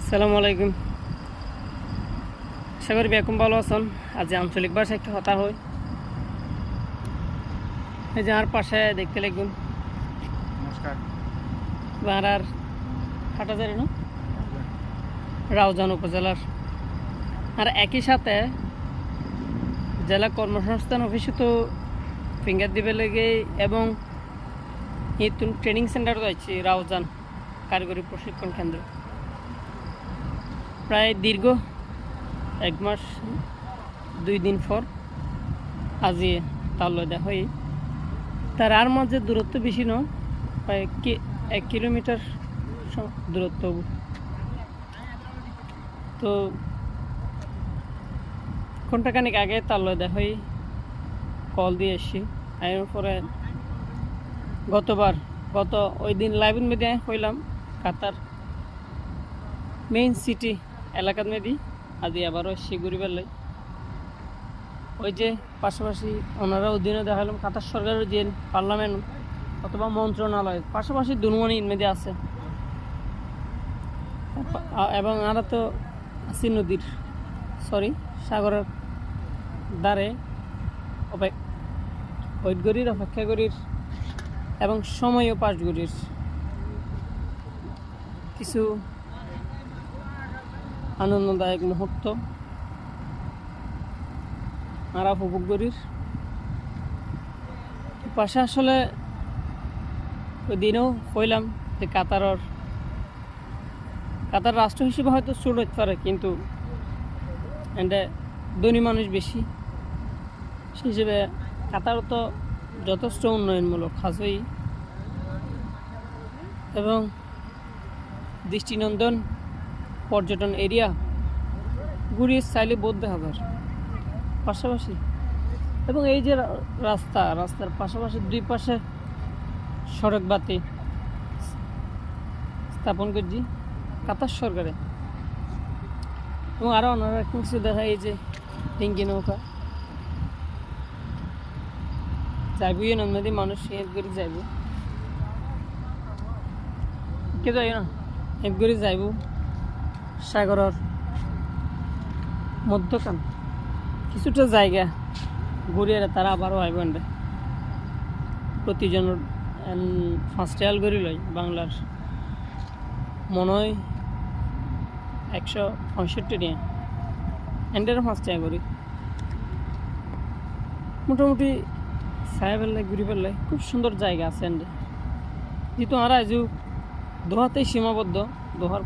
আসসালামু আলাইকুম। আশা করি বেকুম ভালো আছেন। আজ আঞ্চলিক ভাষায় একটা কথা হয়, এই যে আমার পাশে দেখতে লাগুন নমস্কার। আর হাটাজারি না রাউজান উপজেলার, আর একই সাথে জেলা কর্মসংস্থান অফিসে তো ফিঙ্গার দিবে লেগে এবং নতুন ট্রেনিং সেন্টারও যাচ্ছি রাউজান কারিগরি প্রশিক্ষণ কেন্দ্র। প্রায় দীর্ঘ 1 মাস 2 দিন পর আজি তাল দেওয়া হয়। তার আর মাঝে দূরত্ব বেশি নয়, প্রায় 1 কিলোমিটার দূরত্ব। তো ঘন্টাখানিক আগে তাল দেওয়া হয়, কল দিয়ে এসছি। আসার পরে গত ওই দিন লাইভের মধ্যে হইলাম কাতার মেইন সিটি এলাকার মেদি, আদি আবারও শিগুড়ি বেলায় ওই যে পাশাপাশি ওনারা অধীনে দেখালাম কাতার সরকারের যে পার্লামেন্ট অথবা মন্ত্রণালয় পাশাপাশি দুনুয়ানি মেদি আছে, এবং আমরা তো আছি নদীর সাগরের দ্বারে ওয়েট করির অপেক্ষা করির এবং সময়ও পাস করির কিছু আনন্দদায়ক মুহূর্ত আমরা উপভোগ করির। পাশে আসলে ওই দিনও কইলাম যে কাতার রাষ্ট্র হিসেবে হয়তো ছোট হতে পারে, কিন্তু এন্ডে ধনী মানুষ বেশি, সেই হিসেবে কাতারও তো যথেষ্ট উন্নয়নমূলক হাজই এবং দৃষ্টিনন্দন পর্যটন এরিয়া ঘুরিয়ে চাইলে বোধ হাজার পাশাপাশি। এবং এই যে রাস্তার পাশাপাশি 2 পাশে সড়ক বাতি স্থাপন করছি কাতার সরকারে, এবং আরও ওনারা কিছু দেখা, এই যে ডিঙ্গি নৌকা যাইব নদী মানুষ করে যাইব কে যাই না করে যাইব সাগরের মধ্যখান কিছুটা জায়গা ঘুরিয়ে তারা আবারও আইব। প্রতিজনের 5 টাকা করে লয়, বাংলার মনে হয় 165 নিয়ে এন্ডের 5 টাকা করি। মোটামুটি ছায়া পেলে ঘুরি পেলে খুব সুন্দর জায়গা আছে এন্ডে, যেহেতু আমরা আজও দোহাতেই সীমাবদ্ধ। দোহার